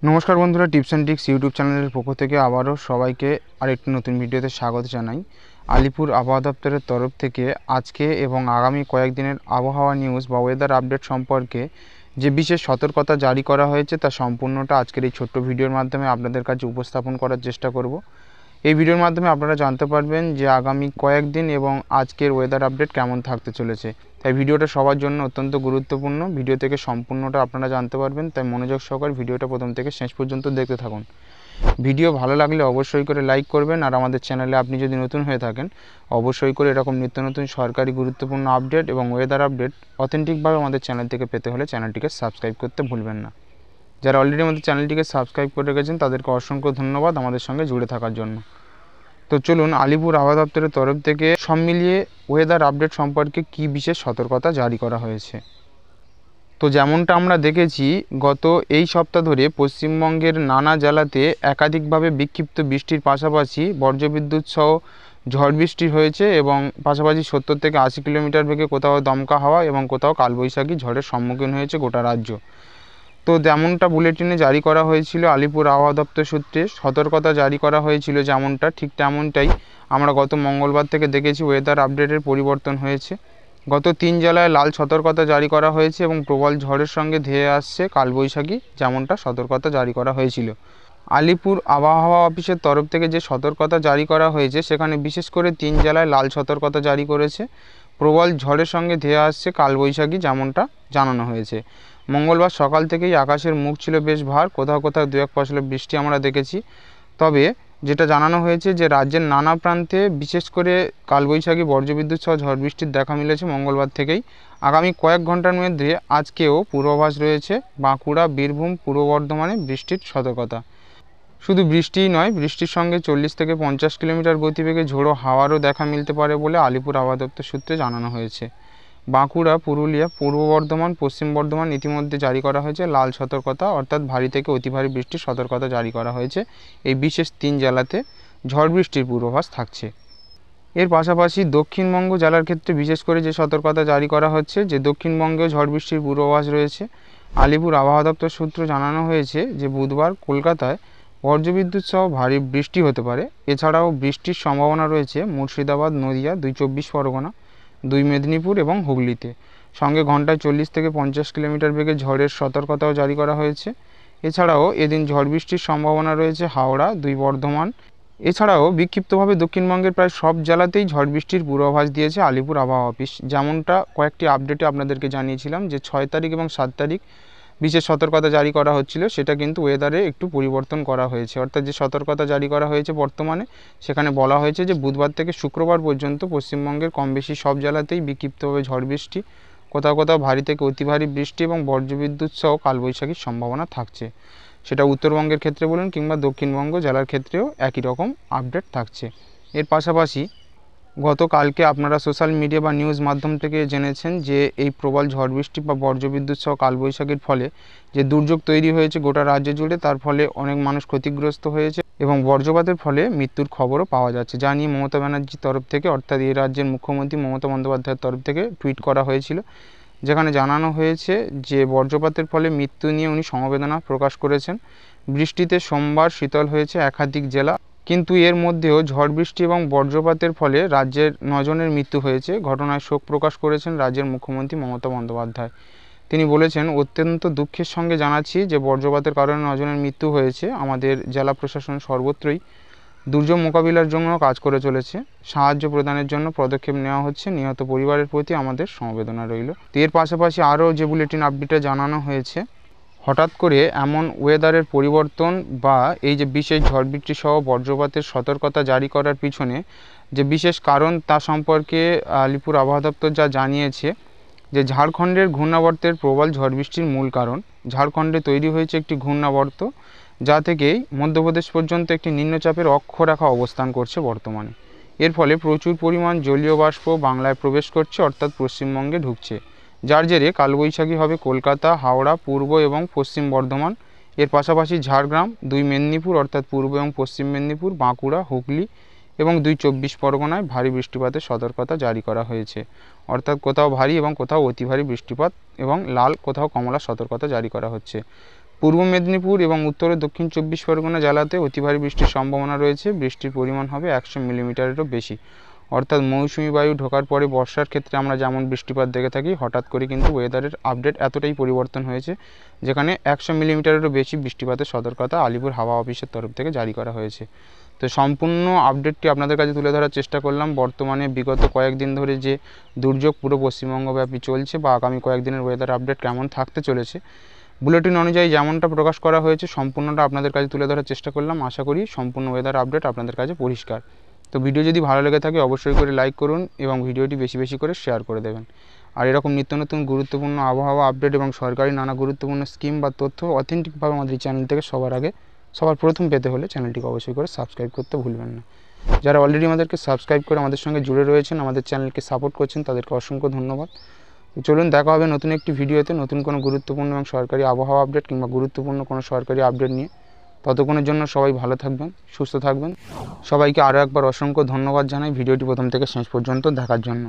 নমস্কার বন্ধুরা, tips and tricks YouTube চ্যানেলের পক্ষ থেকে আবারও সবাইকে আরেকটি নতুন ভিডিওতে স্বাগত জানাই। আলিপুর আবহাওয়া দপ্তরের তরফ থেকে আজকে এবং আগামী কয়েকদিনের আবহাওয়া নিউজ বা ওয়েদার আপডেট সম্পর্কে যে বিশেষ সতর্কতা জারি করা হয়েছে তা সম্পূর্ণটা আজকের এই ছোট্ট ভিডিওর মাধ্যমে আপনাদের কাছে উপস্থাপন করার চেষ্টা করব। এই ভিডিওর মাধ্যমে আপনারা জানতে পারবেন যে আগামী কয়েকদিন এবং আজকের ওয়েদার আপডেট কেমন থাকতে চলেছে। তাই ভিডিওটা সবার জন্য অত্যন্ত গুরুত্বপূর্ণ। ভিডিও থেকে সম্পূর্ণটা আপনারা জানতে পারবেন, তাই মনোযোগ সহকারে ভিডিওটা প্রথম থেকে শেষ পর্যন্ত দেখতে থাকুন। ভিডিও ভালো লাগলে অবশ্যই করে লাইক করবেন, আর আমাদের চ্যানেলে আপনি যদি নতুন হয়ে থাকেন অবশ্যই করে এরকম নিত্য নতুন সরকারি গুরুত্বপূর্ণ আপডেট এবং ওয়েদার আপডেট অথেন্টিকভাবে আমাদের চ্যানেল থেকে পেতে হলে চ্যানেলটিকে সাবস্ক্রাইব করতে ভুলবেন না। যারা অলরেডি আমাদের চ্যানেলটিকে সাবস্ক্রাইব করে রেখেছেন তাদেরকে অসংখ্য ধন্যবাদ আমাদের সঙ্গে জুড়ে থাকার জন্য। তো চলুন, আলিপুর আবহাওয়া দপ্তরের তরফ থেকে সব মিলিয়ে ওয়েদার আপডেট সম্পর্কে কী বিশেষ সতর্কতা জারি করা হয়েছে। তো যেমনটা আমরা দেখেছি, গত এই সপ্তাহ ধরে পশ্চিমবঙ্গের নানা জেলাতে একাধিকভাবে বিক্ষিপ্ত বৃষ্টির পাশাপাশি বজ্রবিদ্যুৎ সহ ঝড় বৃষ্টি হয়েছে এবং পাশাপাশি 70 থেকে 80 কিলোমিটার বেগে কোথাও দমকা হাওয়া এবং কোথাও কালবৈশাখী ঝড়ের সম্মুখীন হয়েছে গোটা রাজ্য। তো যেমনটা বুলেটিনে জারি করা হয়েছিল, আলিপুর আবহাওয়া দপ্তর সূত্রে সতর্কতা জারি করা হয়েছিল যেমনটা, ঠিক তেমনটাই আমরা গত মঙ্গলবার থেকে দেখেছি ওয়েদার আপডেটের পরিবর্তন হয়েছে। গত 3 জেলায় লাল সতর্কতা জারি করা হয়েছে এবং প্রবল ঝড়ের সঙ্গে ধেয়ে আসছে কালবৈশাখী, যেমনটা সতর্কতা জারি করা হয়েছিল। আলিপুর আবহাওয়া অফিসের তরফ থেকে যে সতর্কতা জারি করা হয়েছে সেখানে বিশেষ করে 3 জেলায় লাল সতর্কতা জারি করেছে। প্রবল ঝড়ের সঙ্গে ধেয়ে আসছে কালবৈশাখী, যেমনটা জানানো হয়েছে। মঙ্গলবার সকাল থেকেই আকাশের মুখ ছিল বেশ ভার, কোথাও কোথাও 2-1 পশলা বৃষ্টি আমরা দেখেছি। তবে যেটা জানানো হয়েছে যে রাজ্যের নানা প্রান্তে বিশেষ করে কালবৈশাখী বজ্রবিদ্যুৎ সহ ঝড় বৃষ্টির দেখা মিলেছে মঙ্গলবার থেকেই। আগামী কয়েক ঘন্টার মধ্যে আজকেও পূর্বাভাস রয়েছে বাঁকুড়া, বীরভূম, পূর্ব বর্ধমানে বৃষ্টির সতর্কতা। শুধু বৃষ্টিই নয়, বৃষ্টির সঙ্গে 40 থেকে 50 কিলোমিটার গতিবেগে ঝোড়ো হাওয়ারও দেখা মিলতে পারে বলে আলিপুর আবহাওয়া দপ্তর সূত্রে জানানো হয়েছে। বাঁকুড়া, পুরুলিয়া, পূর্ব বর্ধমান, পশ্চিম বর্ধমান ইতিমধ্যে জারি করা হয়েছে লাল সতর্কতা, অর্থাৎ ভারী থেকে অতি ভারী বৃষ্টির সতর্কতা জারি করা হয়েছে। এই বিশেষ 3 জেলাতে ঝড় বৃষ্টির পূর্বাভাস থাকছে। এর পাশাপাশি দক্ষিণবঙ্গ জেলার ক্ষেত্রে বিশেষ করে যে সতর্কতা জারি করা হচ্ছে যে দক্ষিণবঙ্গেও ঝড় বৃষ্টির পূর্বাভাস রয়েছে। আলিপুর আবহাওয়া দপ্তর সূত্র জানানো হয়েছে যে বুধবার কলকাতায় বজ্রবিদ্যুৎ সহ ভারী বৃষ্টি হতে পারে। এছাড়াও বৃষ্টির সম্ভাবনা রয়েছে মুর্শিদাবাদ, নদিয়া, 2 চব্বিশ পরগনা, 2 মেদিনীপুর এবং হুগলিতে। সঙ্গে ঘন্টায় 40 থেকে 50 কিলোমিটার বেগে ঝড়ের সতর্কতাও জারি করা হয়েছে। এছাড়াও এদিন ঝড় বৃষ্টির সম্ভাবনা রয়েছে হাওড়া, 2 বর্ধমান। এছাড়াও বিক্ষিপ্তভাবে দক্ষিণবঙ্গের প্রায় সব জেলাতেই ঝড় বৃষ্টির পূর্বাভাস দিয়েছে আলিপুর আবহাওয়া অফিস। যেমনটা কয়েকটি আপডেটে আপনাদেরকে জানিয়েছিলাম যে 6 তারিখ এবং 7 তারিখ বিশেষ সতর্কতা জারি করা হচ্ছিল, সেটা কিন্তু ওয়েদারে একটু পরিবর্তন করা হয়েছে। অর্থাৎ যে সতর্কতা জারি করা হয়েছে বর্তমানে, সেখানে বলা হয়েছে যে বুধবার থেকে শুক্রবার পর্যন্ত পশ্চিমবঙ্গের কম বেশি সব জেলাতেই বিক্ষিপ্তভাবে ঝড় বৃষ্টি, কোথাও কোথাও ভারী থেকে অতি ভারী বৃষ্টি এবং বজ্রবিদ্যুৎ সহ কালবৈশাখীর সম্ভাবনা থাকছে। সেটা উত্তরবঙ্গের ক্ষেত্রে বলুন কিংবা দক্ষিণবঙ্গ জেলার ক্ষেত্রেও একই রকম আপডেট থাকছে। এর পাশাপাশি গতকালকে আপনারা সোশ্যাল মিডিয়া বা নিউজ মাধ্যম থেকে জেনেছেন যে এই প্রবল ঝড় বৃষ্টি বা বজ্রবিদ্যুৎ সহ কালবৈশাখীর ফলে যে দুর্যোগ তৈরি হয়েছে গোটা রাজ্য জুড়ে, তার ফলে অনেক মানুষ ক্ষতিগ্রস্ত হয়েছে এবং বজ্রপাতের ফলে মৃত্যুর খবরও পাওয়া যাচ্ছে। যা নিয়ে মমতা ব্যানার্জির তরফ থেকে, অর্থাৎ এই রাজ্যের মুখ্যমন্ত্রী মমতা বন্দ্যোপাধ্যায়ের তরফ থেকে টুইট করা হয়েছিল, যেখানে জানানো হয়েছে যে বজ্রপাতের ফলে মৃত্যু নিয়ে উনি সমবেদনা প্রকাশ করেছেন। বৃষ্টিতে সোমবার শীতল হয়েছে একাধিক জেলা, কিন্তু এর মধ্যেও ঝড় বৃষ্টি এবং বজ্রপাতের ফলে রাজ্যের 9 জনের মৃত্যু হয়েছে। ঘটনায় শোক প্রকাশ করেছেন রাজ্যের মুখ্যমন্ত্রী মমতা বন্দ্যোপাধ্যায়। তিনি বলেছেন, অত্যন্ত দুঃখের সঙ্গে জানাচ্ছি যে বজ্রপাতের কারণে 9 জনের মৃত্যু হয়েছে। আমাদের জেলা প্রশাসন সর্বত্রই দুর্যোগ মোকাবিলার জন্য কাজ করে চলেছে। সাহায্য প্রদানের জন্য পদক্ষেপ নেওয়া হচ্ছে। নিহত পরিবারের প্রতি আমাদের সমবেদনা রইল। এর পাশাপাশি আরও যে বুলেটিন আপডেটে জানানো হয়েছে, হঠাৎ করে এমন ওয়েদারের পরিবর্তন বা এই যে বিশেষ ঝড় বৃষ্টি সহ বজ্রপাতের সতর্কতা জারি করার পিছনে যে বিশেষ কারণ তা সম্পর্কে আলিপুর আবহাওয়া দপ্তর যা জানিয়েছে যে ঝাড়খণ্ডের ঘূর্ণাবর্তের প্রবল ঝড় বৃষ্টির মূল কারণ। ঝাড়খণ্ডে তৈরি হয়েছে একটি ঘূর্ণাবর্ত, যা থেকেই মধ্যপ্রদেশ পর্যন্ত একটি নিম্নচাপের অক্ষরেখা অবস্থান করছে বর্তমানে। এর ফলে প্রচুর পরিমাণ জলীয় বাষ্প বাংলায় প্রবেশ করছে, অর্থাৎ পশ্চিমবঙ্গে ঢুকছে, যার জেরে কালবৈশাখী হবে কলকাতা, হাওড়া, পূর্ব এবং পশ্চিম বর্ধমান। এর পাশাপাশি ঝাড়গ্রাম, 2 মেদিনীপুর অর্থাৎ পূর্ব এবং পশ্চিম মেদিনীপুর, বাঁকুড়া, হুগলি এবং 2 চব্বিশ পরগনায় ভারী বৃষ্টিপাতের সতর্কতা জারি করা হয়েছে। অর্থাৎ কোথাও ভারী এবং কোথাও অতি ভারী বৃষ্টিপাত এবং লাল কোথাও কমলা সতর্কতা জারি করা হচ্ছে। পূর্ব মেদিনীপুর এবং উত্তর ও দক্ষিণ 24 পরগনা জেলাতে অতি ভারী বৃষ্টির সম্ভাবনা রয়েছে। বৃষ্টির পরিমাণ হবে 100 মিলিমিটারেরও বেশি। অর্থাৎ মৌসুমি বায়ু ঢোকার পরে বর্ষার ক্ষেত্রে আমরা যেমন বৃষ্টিপাত দেখে থাকি, হঠাৎ করে কিন্তু ওয়েদারের আপডেট এতটাই পরিবর্তন হয়েছে, যেখানে 100 মিলিমিটারেরও বেশি বৃষ্টিপাতের সতর্কতা আলিপুর হাওয়া অফিসের তরফ থেকে জারি করা হয়েছে। তো সম্পূর্ণ আপডেটটি আপনাদের কাছে তুলে ধরার চেষ্টা করলাম। বর্তমানে বিগত কয়েকদিন ধরে যে দুর্যোগ পুরো পশ্চিমবঙ্গব্যাপী চলছে বা আগামী কয়েকদিনের ওয়েদার আপডেট কেমন থাকতে চলেছে, বুলেটিন অনুযায়ী যেমনটা প্রকাশ করা হয়েছে সম্পূর্ণটা আপনাদের কাছে তুলে ধরার চেষ্টা করলাম। আশা করি সম্পূর্ণ ওয়েদার আপডেট আপনাদের কাছে পরিষ্কার। তো ভিডিও যদি ভালো লেগে থাকে অবশ্যই করে লাইক করুন এবং ভিডিওটি বেশি বেশি করে শেয়ার করে দেবেন। আর এরকম নিত্য নতুন গুরুত্বপূর্ণ আবহাওয়া আপডেট এবং সরকারি নানা গুরুত্বপূর্ণ স্কিম বা তথ্য অথেন্টিকভাবে আমাদের এই চ্যানেল থেকে সবার প্রথম পেতে হলে চ্যানেলটিকে অবশ্যই করে সাবস্ক্রাইব করতে ভুলবেন না। যারা অলরেডি আমাদেরকে সাবস্ক্রাইব করে আমাদের সঙ্গে জুড়ে রয়েছেন, আমাদের চ্যানেলকে সাপোর্ট করছেন, তাদেরকে অসংখ্য ধন্যবাদ। চলুন দেখা হবে নতুন একটি ভিডিওতে নতুন কোনো গুরুত্বপূর্ণ এবং সরকারি আবহাওয়া আপডেট কিংবা গুরুত্বপূর্ণ কোনো সরকারি আপডেট নিয়ে। ততক্ষণের জন্য সবাই ভালো থাকবেন, সুস্থ থাকবেন। সবাইকে আরও একবার অসংখ্য ধন্যবাদ জানাই ভিডিওটি প্রথম থেকে শেষ পর্যন্ত দেখার জন্য।